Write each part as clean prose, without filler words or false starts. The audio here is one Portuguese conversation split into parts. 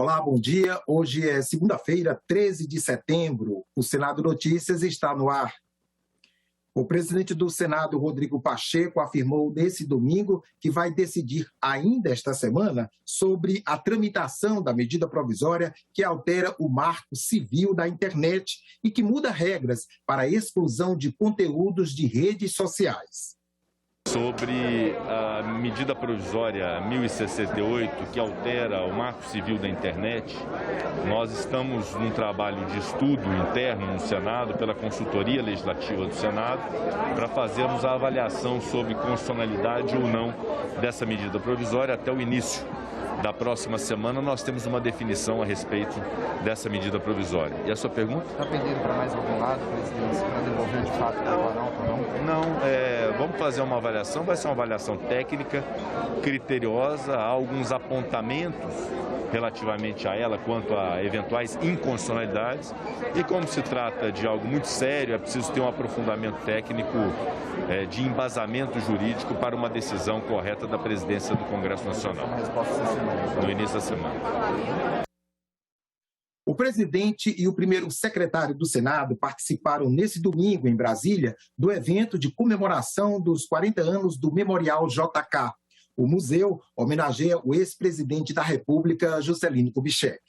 Olá, bom dia. Hoje é segunda-feira, 13 de setembro. O Senado Notícias está no ar. O presidente do Senado, Rodrigo Pacheco, afirmou nesse domingo que vai decidir ainda esta semana sobre a tramitação da medida provisória que altera o marco civil da internet e que muda regras para a exclusão de conteúdos de redes sociais. Sobre a medida provisória 1068, que altera o marco civil da internet, nós estamos num trabalho de estudo interno no Senado, pela consultoria legislativa do Senado, para fazermos a avaliação sobre constitucionalidade ou não dessa medida provisória. Até o início da próxima semana nós temos uma definição a respeito dessa medida provisória. E a sua pergunta? Está pedindo para mais algum lado, presidente, para devolver de fato para o Planalto ou não? Não, vamos fazer uma avaliação, vai ser uma avaliação técnica, criteriosa, há alguns apontamentos relativamente a ela quanto a eventuais inconstitucionalidades. E como se trata de algo muito sério, é preciso ter um aprofundamento técnico de embasamento jurídico para uma decisão correta da presidência do Congresso Nacional. No início da semana. O presidente e o primeiro secretário do Senado participaram nesse domingo, em Brasília, do evento de comemoração dos 40 anos do Memorial JK. O museu homenageia o ex-presidente da República, Juscelino Kubitschek.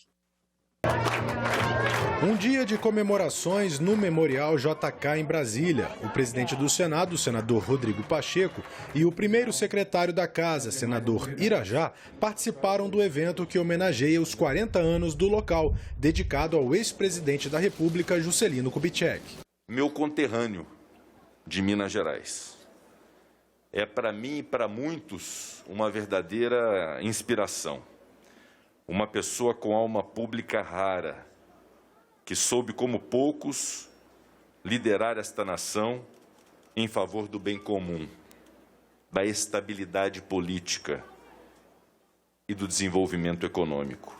Um dia de comemorações no Memorial JK em Brasília. O presidente do Senado, o senador Rodrigo Pacheco, e o primeiro secretário da Casa, senador Irajá, participaram do evento que homenageia os 40 anos do local, dedicado ao ex-presidente da República, Juscelino Kubitschek. Meu conterrâneo de Minas Gerais. É para mim e para muitos uma verdadeira inspiração. Uma pessoa com alma pública rara, que soube, como poucos, liderar esta nação em favor do bem comum, da estabilidade política e do desenvolvimento econômico.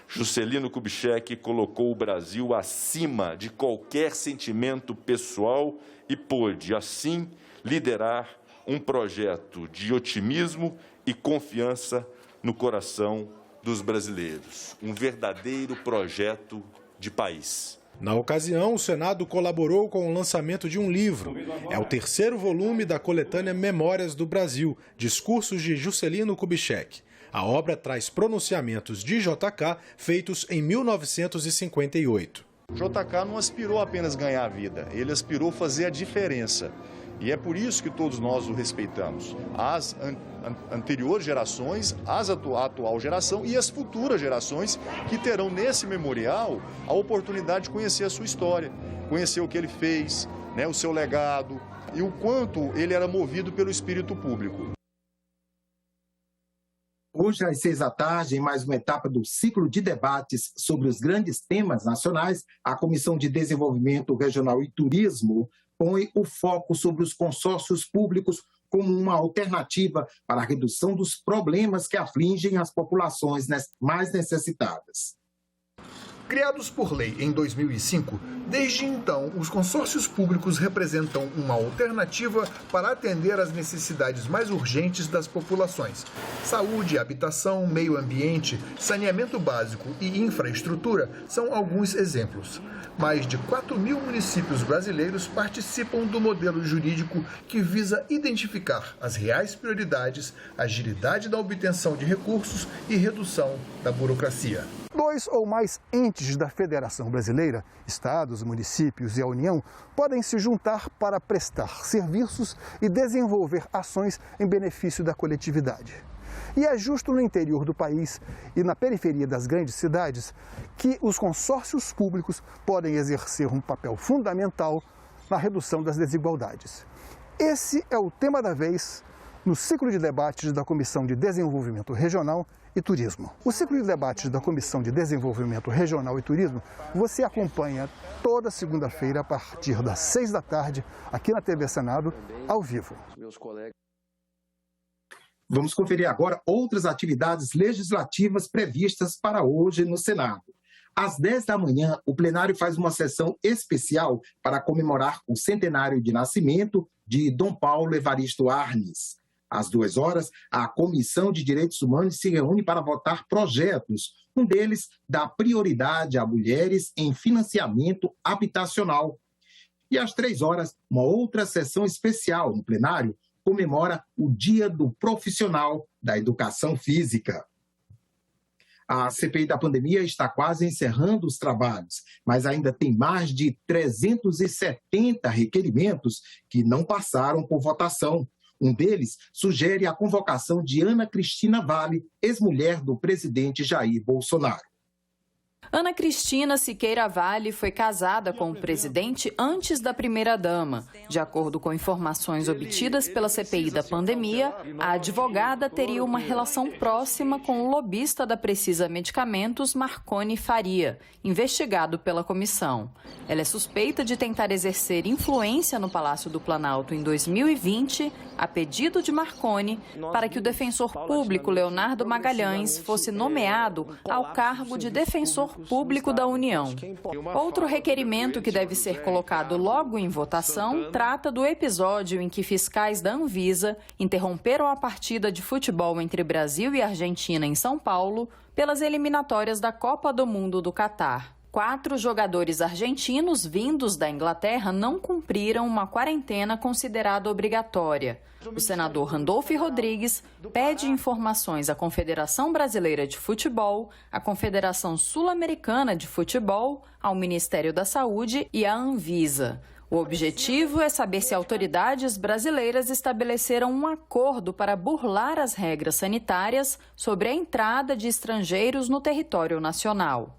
Juscelino Kubitschek colocou o Brasil acima de qualquer sentimento pessoal e pôde, assim, liderar um projeto de otimismo e confiança no coração dos brasileiros. Um verdadeiro projeto de país. Na ocasião, o Senado colaborou com o lançamento de um livro. É o terceiro volume da coletânea Memórias do Brasil, Discursos de Juscelino Kubitschek. A obra traz pronunciamentos de JK feitos em 1958. JK não aspirou apenas ganhar a vida, ele aspirou fazer a diferença. E é por isso que todos nós o respeitamos. As anteriores gerações, a atual geração e as futuras gerações que terão nesse memorial a oportunidade de conhecer a sua história, conhecer o que ele fez, o seu legado e o quanto ele era movido pelo espírito público. Hoje, às 18h, em mais uma etapa do ciclo de debates sobre os grandes temas nacionais, a Comissão de Desenvolvimento Regional e Turismo põe o foco sobre os consórcios públicos como uma alternativa para a redução dos problemas que afligem as populações mais necessitadas. Criados por lei em 2005, desde então, os consórcios públicos representam uma alternativa para atender às necessidades mais urgentes das populações. Saúde, habitação, meio ambiente, saneamento básico e infraestrutura são alguns exemplos. Mais de 4.000 municípios brasileiros participam do modelo jurídico que visa identificar as reais prioridades, agilidade da obtenção de recursos e redução da burocracia. 2 ou mais entes da Federação Brasileira, estados, municípios e a União, podem se juntar para prestar serviços e desenvolver ações em benefício da coletividade. E é justo no interior do país e na periferia das grandes cidades que os consórcios públicos podem exercer um papel fundamental na redução das desigualdades. Esse é o tema da vez no ciclo de debates da Comissão de Desenvolvimento Regional e Turismo. O ciclo de debates da Comissão de Desenvolvimento Regional e Turismo você acompanha toda segunda-feira a partir das 18h, aqui na TV Senado, ao vivo. Vamos conferir agora outras atividades legislativas previstas para hoje no Senado. Às 10h, o plenário faz uma sessão especial para comemorar o centenário de nascimento de Dom Paulo Evaristo Arnes. Às 14h, a Comissão de Direitos Humanos se reúne para votar projetos. Um deles dá prioridade a mulheres em financiamento habitacional. E às 15h, uma outra sessão especial no plenário comemora o Dia do Profissional da Educação Física. A CPI da pandemia está quase encerrando os trabalhos, mas ainda tem mais de 370 requerimentos que não passaram por votação. Um deles sugere a convocação de Ana Cristina Vale, ex-mulher do presidente Jair Bolsonaro. Ana Cristina Siqueira Vale foi casada com o presidente antes da primeira-dama. De acordo com informações obtidas pela CPI da pandemia, a advogada teria uma relação próxima com o lobista da Precisa Medicamentos, Marconi Faria, investigado pela comissão. Ela é suspeita de tentar exercer influência no Palácio do Planalto em 2020, a pedido de Marconi, para que o defensor público Leonardo Magalhães fosse nomeado ao cargo de defensor público da União. Outro requerimento que deve ser colocado logo em votação trata do episódio em que fiscais da Anvisa interromperam a partida de futebol entre Brasil e Argentina em São Paulo pelas eliminatórias da Copa do Mundo do Catar. 4 jogadores argentinos vindos da Inglaterra não cumpriram uma quarentena considerada obrigatória. O senador Randolph Rodrigues pede informações à Confederação Brasileira de Futebol, à Confederação Sul-Americana de Futebol, ao Ministério da Saúde e à Anvisa. O objetivo é saber se autoridades brasileiras estabeleceram um acordo para burlar as regras sanitárias sobre a entrada de estrangeiros no território nacional.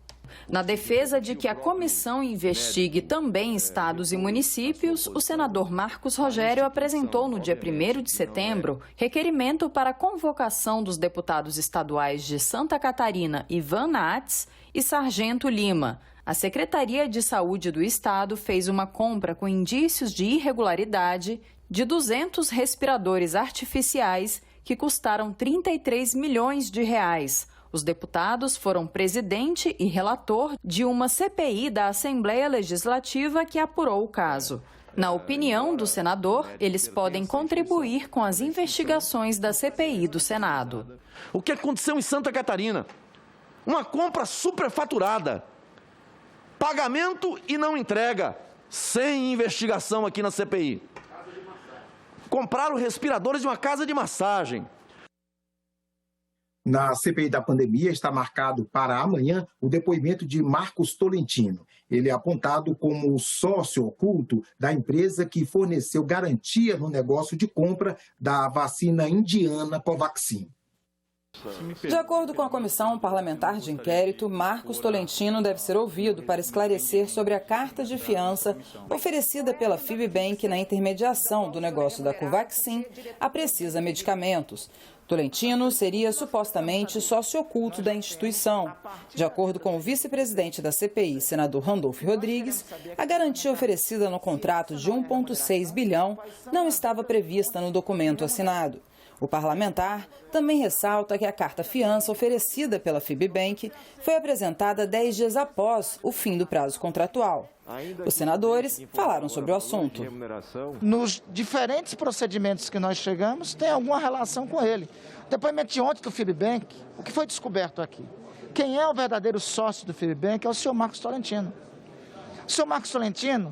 Na defesa de que a comissão investigue também estados e municípios, o senador Marcos Rogério apresentou no dia 1º de setembro requerimento para a convocação dos deputados estaduais de Santa Catarina Ivan Nats e Sargento Lima. A Secretaria de Saúde do Estado fez uma compra com indícios de irregularidade de 200 respiradores artificiais que custaram 33 milhões de reais. Os deputados foram presidente e relator de uma CPI da Assembleia Legislativa que apurou o caso. Na opinião do senador, eles podem contribuir com as investigações da CPI do Senado. O que aconteceu em Santa Catarina? Uma compra superfaturada. Pagamento e não entrega, sem investigação aqui na CPI. Compraram respiradores de uma casa de massagem. Na CPI da pandemia está marcado para amanhã o depoimento de Marcos Tolentino. Ele é apontado como sócio oculto da empresa que forneceu garantia no negócio de compra da vacina indiana Covaxin. De acordo com a Comissão Parlamentar de Inquérito, Marcos Tolentino deve ser ouvido para esclarecer sobre a carta de fiança oferecida pela Fibbank na intermediação do negócio da Covaxin à Precisa Medicamentos. Tolentino seria supostamente sócio oculto da instituição. De acordo com o vice-presidente da CPI, senador Randolph Rodrigues, a garantia oferecida no contrato de 1,6 bilhão não estava prevista no documento assinado. O parlamentar também ressalta que a carta-fiança oferecida pela Fibbank foi apresentada 10 dias após o fim do prazo contratual. Os senadores falaram sobre o assunto. Nos diferentes procedimentos que nós chegamos, tem alguma relação com ele. O depoimento de ontem do Fibbank, o que foi descoberto aqui? Quem é o verdadeiro sócio do Fibbank é o senhor Marcos Tolentino. O senhor Marcos Tolentino,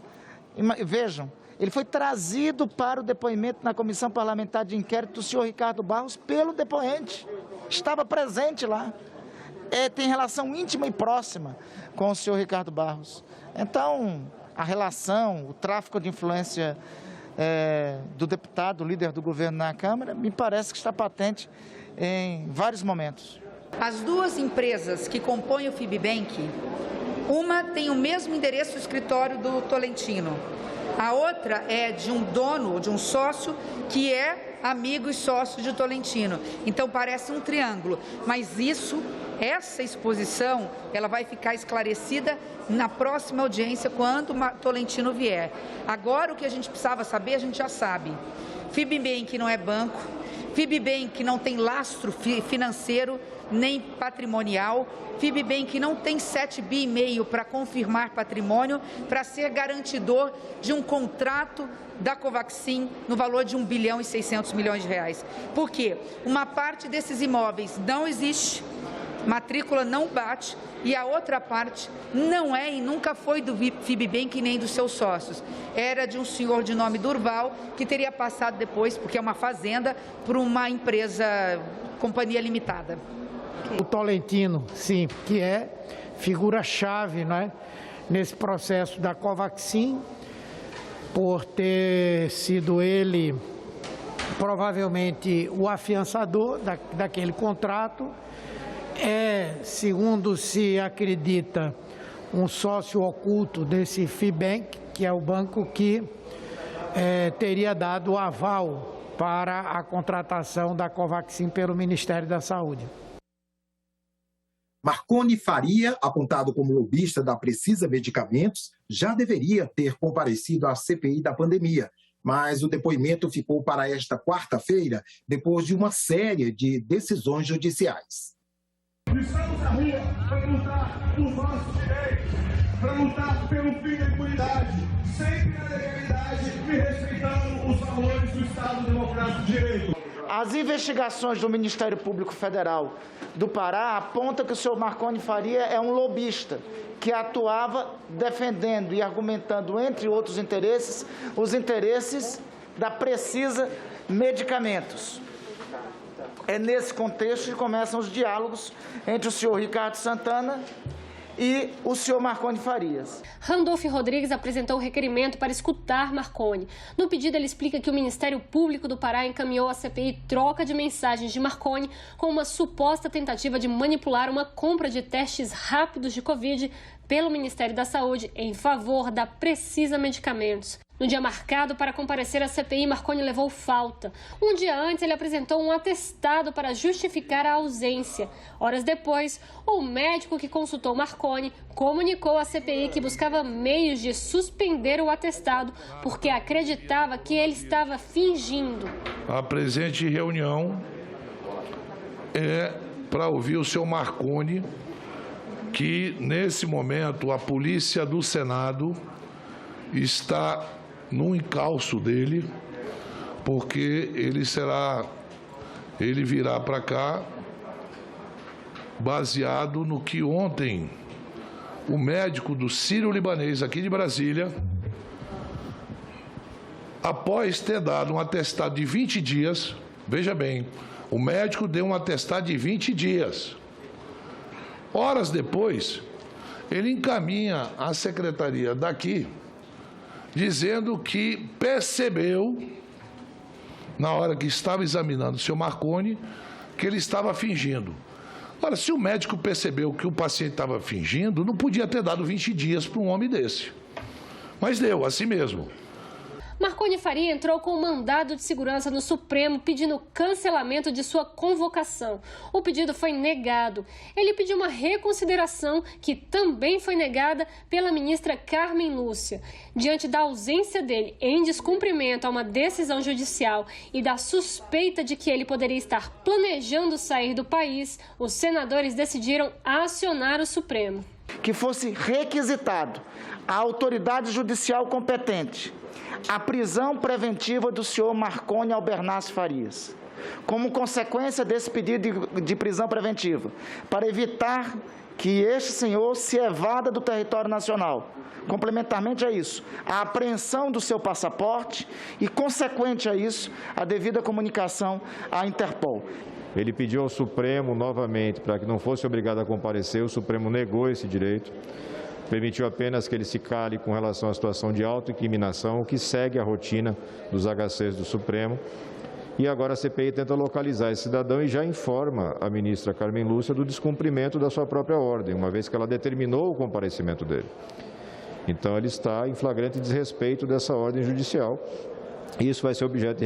vejam, ele foi trazido para o depoimento na Comissão Parlamentar de Inquérito do senhor Ricardo Barros pelo depoente. Estava presente lá. Tem relação íntima e próxima com o senhor Ricardo Barros. Então, a relação, o tráfico de influência do deputado, líder do governo na Câmara, me parece que está patente em vários momentos. As duas empresas que compõem o Fibbank, uma tem o mesmo endereço do escritório do Tolentino. A outra é de um dono, de um sócio, que é amigo e sócio de Tolentino. Então parece um triângulo, mas essa exposição, ela vai ficar esclarecida na próxima audiência, quando o Tolentino vier. Agora o que a gente precisava saber, a gente já sabe. Fibbank não é banco, FIBBank não tem lastro financeiro nem patrimonial. FIBBank não tem 7,5 bi para confirmar patrimônio, para ser garantidor de um contrato da Covaxin no valor de R$ 1,6 bilhão. Por quê? Uma parte desses imóveis não existe, matrícula não bate, e a outra parte não é e nunca foi do FIBBank nem dos seus sócios. Era de um senhor de nome Durval, que teria passado depois, porque é uma fazenda, por uma empresa, companhia limitada. O Tolentino, sim, que é figura-chave, né, nesse processo da Covaxin, por ter sido ele provavelmente o afiançador daquele contrato. É, segundo se acredita, um sócio oculto desse FIBBank, que é o banco que teria dado o aval para a contratação da Covaxin pelo Ministério da Saúde. Marconi Faria, apontado como lobista da Precisa Medicamentos, já deveria ter comparecido à CPI da pandemia, mas o depoimento ficou para esta quarta-feira, depois de uma série de decisões judiciais. Estamos na rua para lutar por nossos direitos, para lutar pelo fim da impunidade, sempre na legalidade e respeitando os valores do Estado Democrático de Direito. As investigações do Ministério Público Federal do Pará apontam que o senhor Marconi Faria é um lobista que atuava defendendo e argumentando, entre outros interesses, os interesses da Precisa Medicamentos. É nesse contexto que começam os diálogos entre o senhor Ricardo Santana e o senhor Marconi Farias. Randolph Rodrigues apresentou o requerimento para escutar Marconi. No pedido, ele explica que o Ministério Público do Pará encaminhou à CPI troca de mensagens de Marconi com uma suposta tentativa de manipular uma compra de testes rápidos de Covid pelo Ministério da Saúde em favor da Precisa Medicamentos. No dia marcado para comparecer à CPI, Marconi levou falta. Um dia antes, ele apresentou um atestado para justificar a ausência. Horas depois, o médico que consultou Marconi comunicou à CPI que buscava meios de suspender o atestado porque acreditava que ele estava fingindo. A presente reunião é para ouvir o senhor Marconi, que nesse momento a Polícia do Senado está no encalço dele, porque ele virá para cá baseado no que ontem o médico do Sírio-Libanês aqui de Brasília, após ter dado um atestado de 20 dias, veja bem, o médico deu um atestado de 20 dias. Horas depois, ele encaminha à secretaria daqui, dizendo que percebeu, na hora que estava examinando o senhor Marconi, que ele estava fingindo. Ora, se o médico percebeu que o paciente estava fingindo, não podia ter dado 20 dias para um homem desse. Mas deu, assim mesmo. Marconi Faria entrou com um mandado de segurança no Supremo pedindo cancelamento de sua convocação. O pedido foi negado. Ele pediu uma reconsideração que também foi negada pela ministra Carmen Lúcia. Diante da ausência dele em descumprimento a uma decisão judicial e da suspeita de que ele poderia estar planejando sair do país, os senadores decidiram acionar o Supremo. Que fosse requisitado à autoridade judicial competente a prisão preventiva do senhor Marconi Albernaz Farias, como consequência desse pedido de prisão preventiva, para evitar que este senhor se evada do território nacional. Complementarmente a isso, a apreensão do seu passaporte e, consequente a isso, a devida comunicação à Interpol. Ele pediu ao Supremo novamente para que não fosse obrigado a comparecer, o Supremo negou esse direito. Permitiu apenas que ele se cale com relação à situação de autoincriminação, o que segue a rotina dos HCs do Supremo. E agora a CPI tenta localizar esse cidadão e já informa a ministra Carmen Lúcia do descumprimento da sua própria ordem, uma vez que ela determinou o comparecimento dele. Então ele está em flagrante desrespeito dessa ordem judicial Isso vai ser objeto de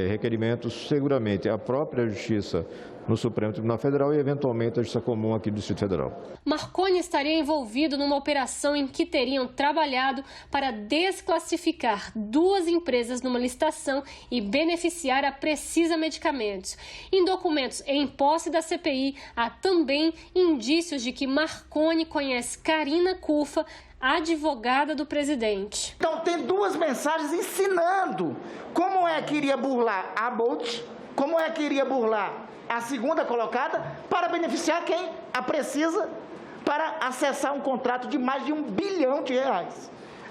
requerimentos, seguramente a própria Justiça no Supremo Tribunal Federal e, eventualmente, a Justiça Comum aqui do Distrito Federal. Marconi estaria envolvido numa operação em que teriam trabalhado para desclassificar 2 empresas numa licitação e beneficiar a Precisa Medicamentos. Em documentos em posse da CPI, há também indícios de que Marconi conhece Karina Cufa, advogada do presidente. Então tem 2 mensagens ensinando como é que iria burlar a Bolt, como é que iria burlar a segunda colocada para beneficiar quem a precisa para acessar um contrato de mais de R$1 bilhão.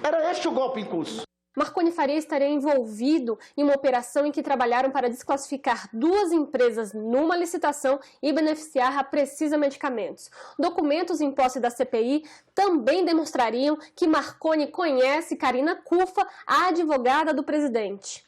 Era este o golpe em curso. Marconi Faria estaria envolvido em uma operação em que trabalharam para desclassificar 2 empresas numa licitação e beneficiar a Precisa Medicamentos. Documentos em posse da CPI também demonstrariam que Marconi conhece Karina Cufa, a advogada do presidente.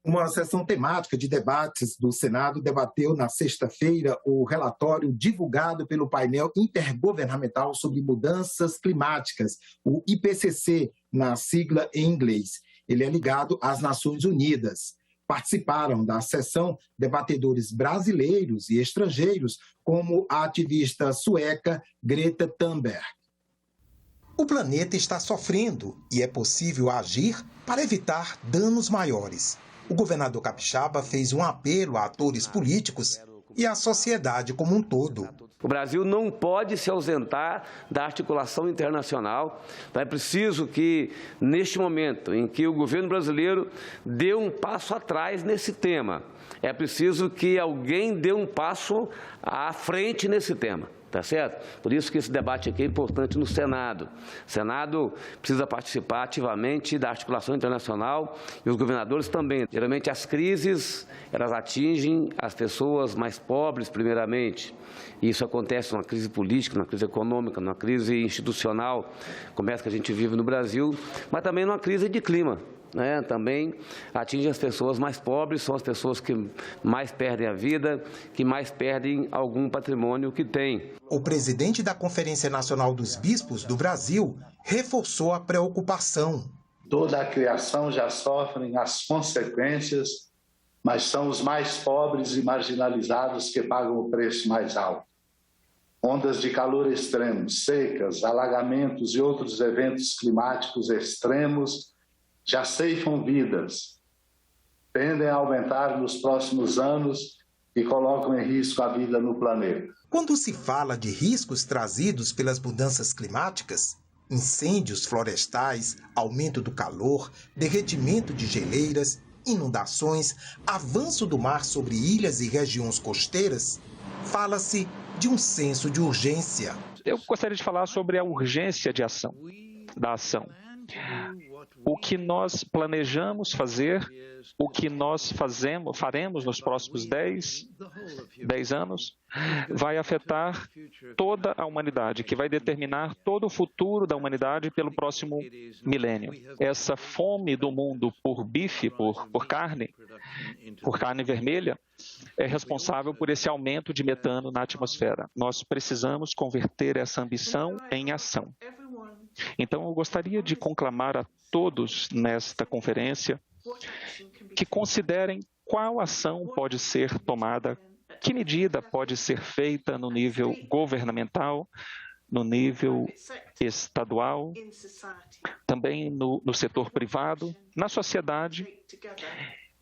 Uma sessão temática de debates do Senado debateu na sexta-feira o relatório divulgado pelo painel intergovernamental sobre mudanças climáticas, o IPCC, na sigla em inglês. Ele é ligado às Nações Unidas. Participaram da sessão debatedores brasileiros e estrangeiros, como a ativista sueca Greta Thunberg. O planeta está sofrendo e é possível agir para evitar danos maiores. O governador capixaba fez um apelo a atores políticos e à sociedade como um todo. O Brasil não pode se ausentar da articulação internacional. É preciso que, neste momento em que o governo brasileiro dê um passo atrás nesse tema, é preciso que alguém dê um passo à frente nesse tema. Tá certo? Por isso que esse debate aqui é importante no Senado. O Senado precisa participar ativamente da articulação internacional e os governadores também. Geralmente as crises, elas atingem as pessoas mais pobres primeiramente. E isso acontece numa crise política, numa crise econômica, numa crise institucional, como essa que a gente vive no Brasil, mas também numa crise de clima. Também atinge as pessoas mais pobres, são as pessoas que mais perdem a vida, que mais perdem algum patrimônio que têm. O presidente da Conferência Nacional dos Bispos do Brasil reforçou a preocupação. Toda a criação já sofre as consequências, mas são os mais pobres e marginalizados que pagam o preço mais alto. Ondas de calor extremos, secas, alagamentos e outros eventos climáticos extremos já ceifam vidas, tendem a aumentar nos próximos anos e colocam em risco a vida no planeta. Quando se fala de riscos trazidos pelas mudanças climáticas, incêndios florestais, aumento do calor, derretimento de geleiras, inundações, avanço do mar sobre ilhas e regiões costeiras, fala-se de um senso de urgência. Eu gostaria de falar sobre a urgência da ação. O que nós planejamos fazer, o que nós faremos nos próximos 10 anos, vai afetar toda a humanidade, que vai determinar todo o futuro da humanidade pelo próximo milênio. Essa fome do mundo por bife, por carne vermelha, é responsável por esse aumento de metano na atmosfera. Nós precisamos converter essa ambição em ação. Então, eu gostaria de conclamar a todos nesta conferência que considerem qual ação pode ser tomada, que medida pode ser feita no nível governamental, no nível estadual, também no setor privado, na sociedade,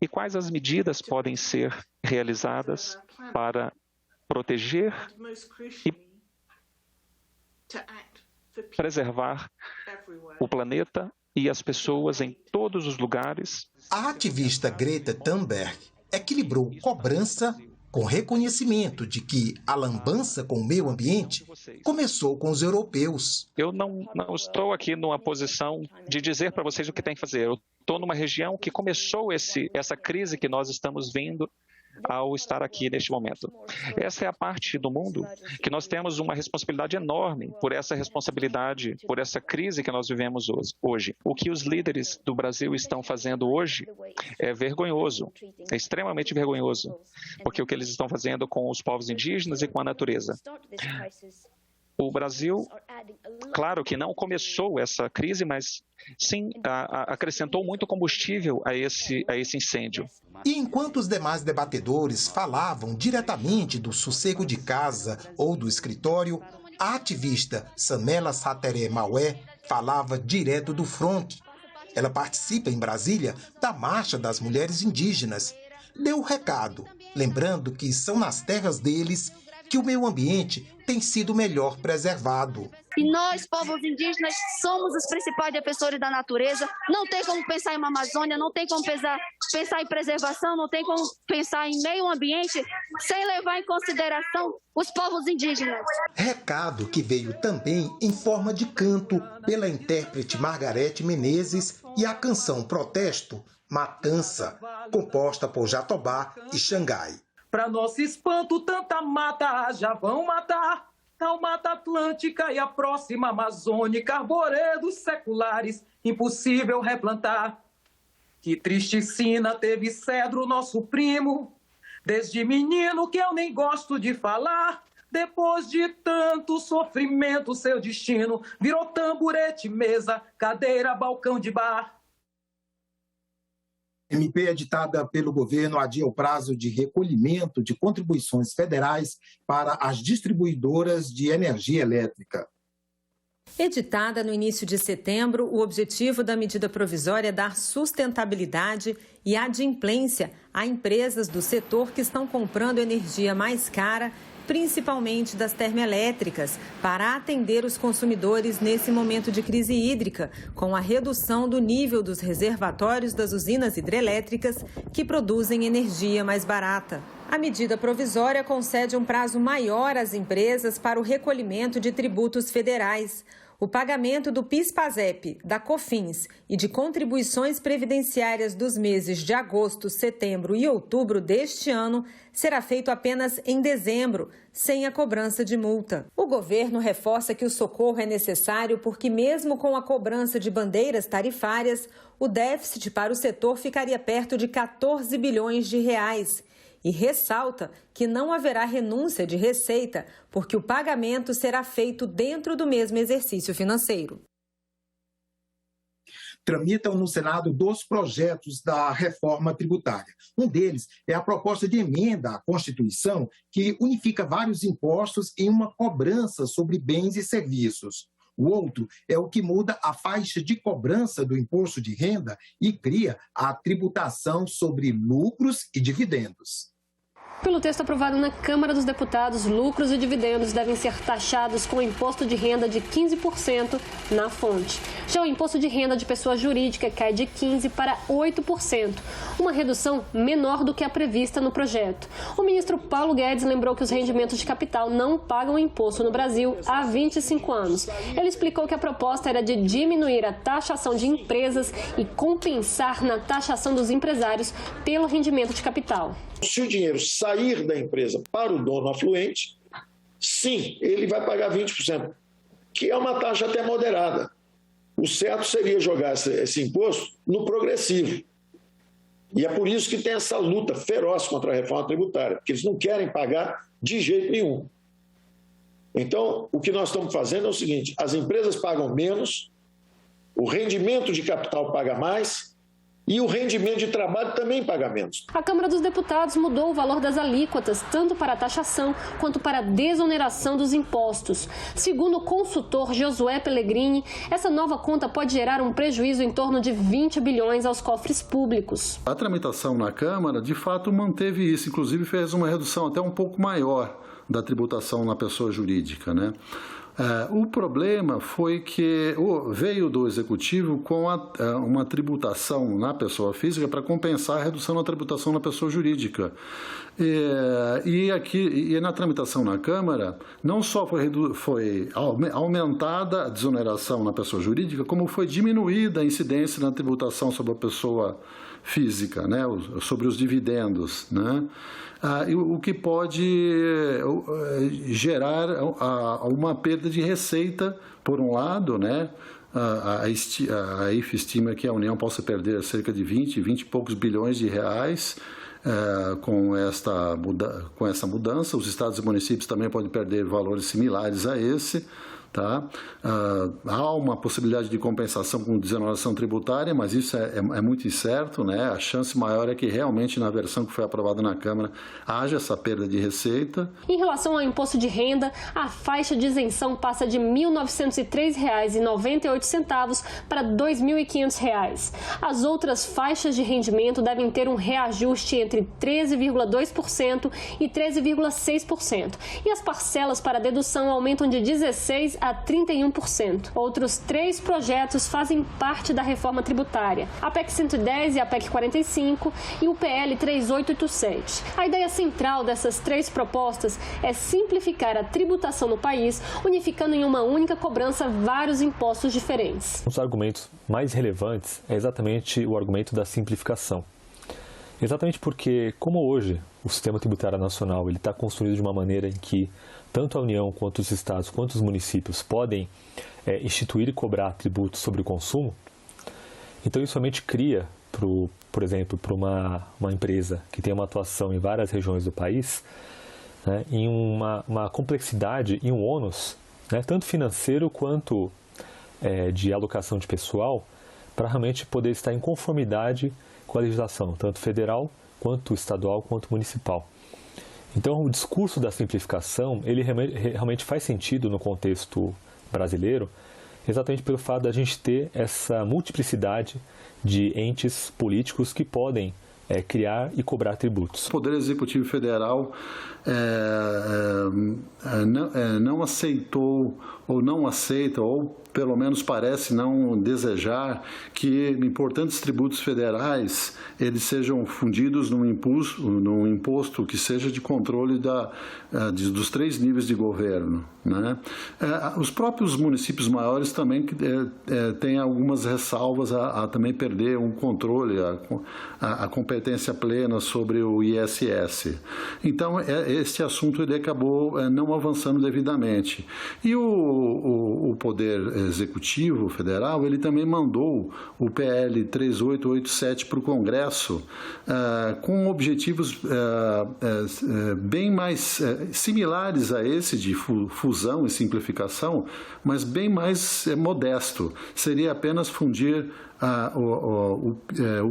e quais as medidas podem ser realizadas para proteger e preservar o planeta e as pessoas em todos os lugares. A ativista Greta Thunberg equilibrou cobrança com reconhecimento de que a lambança com o meio ambiente começou com os europeus. Eu não estou aqui numa posição de dizer para vocês o que tem que fazer. Eu estou numa região que começou essa crise que nós estamos vendo ao estar aqui neste momento. Essa é a parte do mundo que nós temos uma responsabilidade enorme por essa responsabilidade, por essa crise que nós vivemos hoje. O que os líderes do Brasil estão fazendo hoje é vergonhoso, é extremamente vergonhoso, porque o que eles estão fazendo com os povos indígenas e com a natureza. O Brasil Claro que não começou essa crise, mas sim acrescentou muito combustível a esse incêndio. E enquanto os demais debatedores falavam diretamente do sossego de casa ou do escritório, a ativista Sanela Sateré Maué falava direto do fronte. Ela participa em Brasília da Marcha das Mulheres Indígenas. Deu o recado, lembrando que são nas terras deles que o meio ambiente tem sido melhor preservado. E nós, povos indígenas, somos os principais defensores da natureza. Não tem como pensar em uma Amazônia, não tem como pensar em preservação, não tem como pensar em meio ambiente sem levar em consideração os povos indígenas. Recado que veio também em forma de canto pela intérprete Margarete Menezes e a canção protesto Matança, composta por Jatobá e Xangai. Para nosso espanto, tanta mata já vão matar. A Mata Atlântica e a próxima Amazônica, arvoredos seculares, impossível replantar. Que triste sina teve Cedro, nosso primo, desde menino que eu nem gosto de falar. Depois de tanto sofrimento, seu destino virou tamborete, mesa, cadeira, balcão de bar. MP editada pelo governo adia o prazo de recolhimento de contribuições federais para as distribuidoras de energia elétrica. Editada no início de setembro, o objetivo da medida provisória é dar sustentabilidade e adimplência a empresas do setor que estão comprando energia mais cara, principalmente das termoelétricas, para atender os consumidores nesse momento de crise hídrica, com a redução do nível dos reservatórios das usinas hidrelétricas que produzem energia mais barata. A medida provisória concede um prazo maior às empresas para o recolhimento de tributos federais. O pagamento do PIS/PASEP, da COFINS e de contribuições previdenciárias dos meses de agosto, setembro e outubro deste ano será feito apenas em dezembro, sem a cobrança de multa. O governo reforça que o socorro é necessário porque, mesmo com a cobrança de bandeiras tarifárias, o déficit para o setor ficaria perto de 14 bilhões de reais. E ressalta que não haverá renúncia de receita, porque o pagamento será feito dentro do mesmo exercício financeiro. Tramitam no Senado 2 projetos da reforma tributária. Um deles é a proposta de emenda à Constituição que unifica vários impostos em uma cobrança sobre bens e serviços. O outro é o que muda a faixa de cobrança do imposto de renda e cria a tributação sobre lucros e dividendos. Pelo texto aprovado na Câmara dos Deputados, lucros e dividendos devem ser taxados com imposto de renda de 15% na fonte. Já o imposto de renda de pessoa jurídica cai de 15% para 8%, uma redução menor do que a prevista no projeto. O ministro Paulo Guedes lembrou que os rendimentos de capital não pagam imposto no Brasil há 25 anos. Ele explicou que a proposta era de diminuir a taxação de empresas e compensar na taxação dos empresários pelo rendimento de capital. Se o dinheiro sair da empresa para o dono afluente, sim, ele vai pagar 20%, que é uma taxa até moderada. O certo seria jogar esse imposto no progressivo. E é por isso que tem essa luta feroz contra a reforma tributária, porque eles não querem pagar de jeito nenhum. Então, o que nós estamos fazendo é o seguinte: as empresas pagam menos, o rendimento de capital paga mais, e o rendimento de trabalho também paga menos. A Câmara dos Deputados mudou o valor das alíquotas, tanto para a taxação quanto para a desoneração dos impostos. Segundo o consultor Josué Pellegrini, essa nova conta pode gerar um prejuízo em torno de 20 bilhões aos cofres públicos. A tramitação na Câmara, de fato, manteve isso, inclusive fez uma redução até um pouco maior da tributação na pessoa jurídica, né? O problema foi que veio do Executivo com uma tributação na pessoa física para compensar a redução na tributação na pessoa jurídica. E na tramitação na Câmara, não só foi aumentada a desoneração na pessoa jurídica, como foi diminuída a incidência na tributação sobre a pessoa física, né, sobre os dividendos, né? O que pode gerar uma perda de receita, por um lado, né? A IFE estima que a União possa perder cerca de 20 e poucos bilhões de reais com essa mudança. Os estados e municípios também podem perder valores similares a esse, Tá? Há uma possibilidade de compensação com desoneração tributária, mas isso é muito incerto, né? A chance maior é que realmente na versão que foi aprovada na Câmara haja essa perda de receita. Em relação ao imposto de renda, a faixa de isenção passa de R$ 1.903,98 para R$ 2.500. As outras faixas de rendimento devem ter um reajuste entre 13,2% e 13,6%. E as parcelas para dedução aumentam de 16% a 31%. Outros 3 projetos fazem parte da reforma tributária: a PEC 110 e a PEC 45 e o PL 3887. A ideia central dessas 3 propostas é simplificar a tributação no país, unificando em uma única cobrança vários impostos diferentes. Um dos argumentos mais relevantes é exatamente o argumento da simplificação. Exatamente porque, como hoje o sistema tributário nacional ele está construído de uma maneira em que tanto a União, quanto os estados, quanto os municípios podem instituir e cobrar tributos sobre o consumo, então isso realmente cria, por exemplo, para uma empresa que tem uma atuação em várias regiões do país, né, em uma complexidade e um ônus, né, tanto financeiro quanto de alocação de pessoal, para realmente poder estar em conformidade com a legislação, tanto federal, quanto estadual, quanto municipal. Então, o discurso da simplificação, ele realmente faz sentido no contexto brasileiro, exatamente pelo fato da gente ter essa multiplicidade de entes políticos que podem criar e cobrar tributos. O Poder Executivo Federal não aceitou ou não aceita, ou pelo menos parece não desejar, que importantes tributos federais eles sejam fundidos num imposto que seja de controle dos 3 níveis de governo, né? Os próprios municípios maiores também têm algumas ressalvas a também perder um controle, a competência plena sobre o ISS. Então, este assunto ele acabou não avançando devidamente. E o Poder Executivo Federal, ele também mandou o PL 3887 para o Congresso com objetivos bem mais similares a esse de fusão e simplificação, mas bem mais modesto. Seria apenas fundir o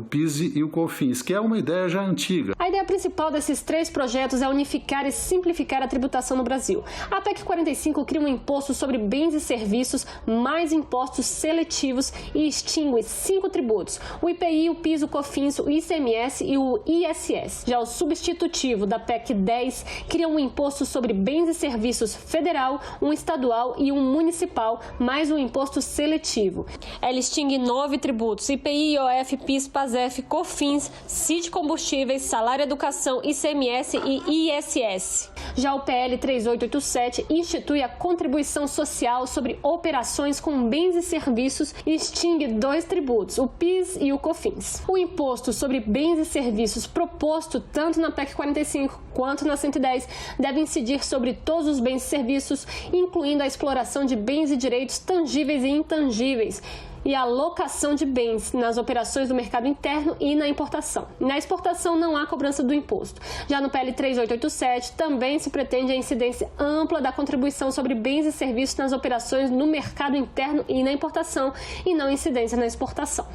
PIS e o COFINS, que é uma ideia já antiga. A ideia principal desses 3 projetos é unificar e simplificar a tributação no Brasil. A PEC 45 cria um imposto sobre bens e serviços, mais impostos seletivos e extingue 5 tributos: o IPI, o PIS, o COFINS, o ICMS e o ISS. Já o substitutivo da PEC 10 cria um imposto sobre bens e serviços federal, um estadual e um municipal, mais um imposto seletivo. Ela extingue 9 tributos: IPI, IOF, PIS, PASEF, COFINS, CID Combustíveis, Salário Educação, ICMS e ISS. Já o PL 3887 institui a contribuição social sobre operações com bens e serviços e extingue 2 tributos, o PIS e o COFINS. O imposto sobre bens e serviços proposto tanto na PEC 45 quanto na 110 deve incidir sobre todos os bens e serviços, incluindo a exploração de bens e direitos tangíveis e intangíveis, e a locação de bens nas operações do mercado interno e na importação. Na exportação não há cobrança do imposto. Já no PL 3887 também se pretende a incidência ampla da contribuição sobre bens e serviços nas operações no mercado interno e na importação, e não incidência na exportação.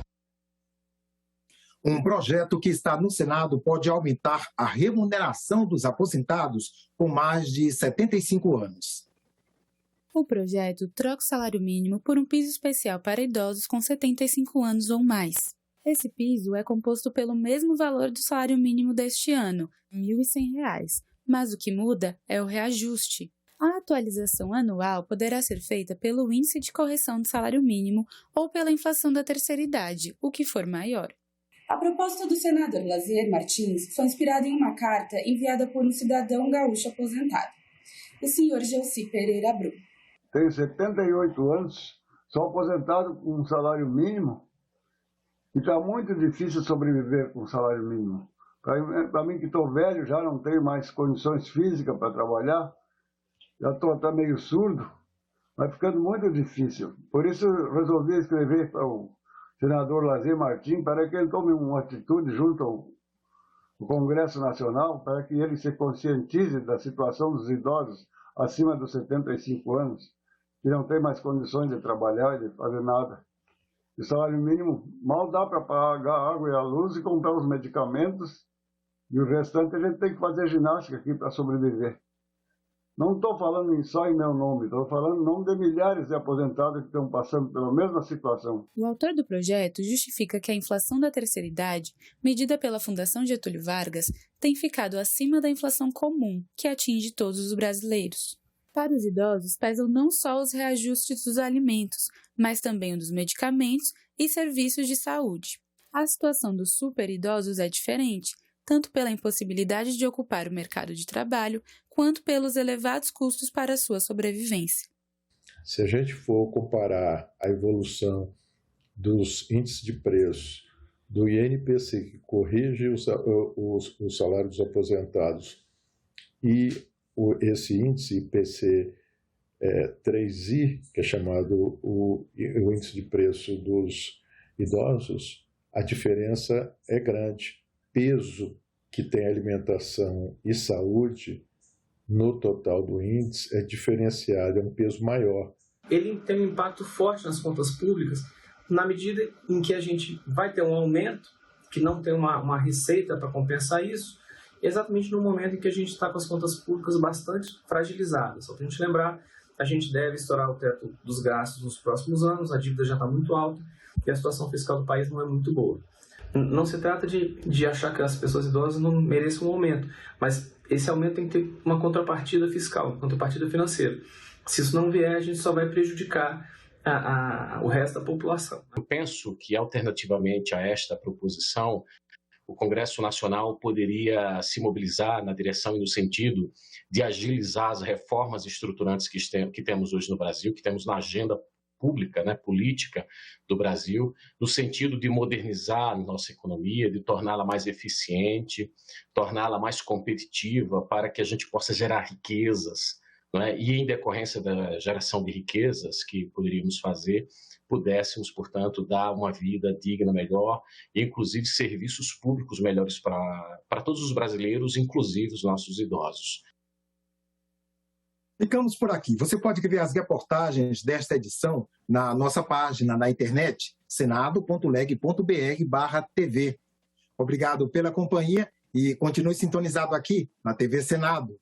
Um projeto que está no Senado pode aumentar a remuneração dos aposentados com mais de 75 anos. O projeto troca o salário mínimo por um piso especial para idosos com 75 anos ou mais. Esse piso é composto pelo mesmo valor do salário mínimo deste ano, R$ 1.100, mas o que muda é o reajuste. A atualização anual poderá ser feita pelo índice de correção do salário mínimo ou pela inflação da terceira idade, o que for maior. A proposta do senador Lazier Martins foi inspirada em uma carta enviada por um cidadão gaúcho aposentado, o senhor Gelsi Pereira Brum. Tenho 78 anos, sou aposentado com um salário mínimo e está muito difícil sobreviver com o salário mínimo. Para mim que estou velho, já não tenho mais condições físicas para trabalhar, já estou até meio surdo, vai ficando muito difícil. Por isso resolvi escrever para o senador Lazier Martins para que ele tome uma atitude junto ao Congresso Nacional, para que ele se conscientize da situação dos idosos acima dos 75 anos, que não tem mais condições de trabalhar e de fazer nada. O salário mínimo mal dá para pagar a água e a luz e comprar os medicamentos, e o restante a gente tem que fazer ginástica aqui para sobreviver. Não estou falando só em meu nome, estou falando em nome de milhares de aposentados que estão passando pela mesma situação. O autor do projeto justifica que a inflação da terceira idade, medida pela Fundação Getúlio Vargas, tem ficado acima da inflação comum, que atinge todos os brasileiros. Para os idosos, pesam não só os reajustes dos alimentos, mas também o dos medicamentos e serviços de saúde. A situação dos superidosos é diferente, tanto pela impossibilidade de ocupar o mercado de trabalho, quanto pelos elevados custos para a sua sobrevivência. Se a gente for comparar a evolução dos índices de preços do INPC, que corrige o salário dos aposentados, e esse índice IPC 3I, que é chamado o índice de preço dos idosos, a diferença é grande. Peso que tem alimentação e saúde no total do índice é diferenciado, é um peso maior. Ele tem um impacto forte nas contas públicas na medida em que a gente vai ter um aumento, que não tem uma receita para compensar isso, exatamente no momento em que a gente está com as contas públicas bastante fragilizadas. Só para a gente lembrar, a gente deve estourar o teto dos gastos nos próximos anos, a dívida já está muito alta e a situação fiscal do país não é muito boa. Não se trata de achar que as pessoas idosas não mereçam um aumento, mas esse aumento tem que ter uma contrapartida fiscal, uma contrapartida financeira. Se isso não vier, a gente só vai prejudicar o resto da população. Eu penso que, alternativamente a esta proposição, o Congresso Nacional poderia se mobilizar na direção e no sentido de agilizar as reformas estruturantes que temos hoje no Brasil, que temos na agenda pública, política do Brasil, no sentido de modernizar a nossa economia, de torná-la mais eficiente, torná-la mais competitiva, para que a gente possa gerar riquezas, e em decorrência da geração de riquezas que poderíamos fazer, pudéssemos, portanto, dar uma vida digna melhor e, inclusive, serviços públicos melhores para todos os brasileiros, inclusive os nossos idosos. Ficamos por aqui. Você pode ver as reportagens desta edição na nossa página na internet, senado.leg.br/TV. Obrigado pela companhia e continue sintonizado aqui na TV Senado.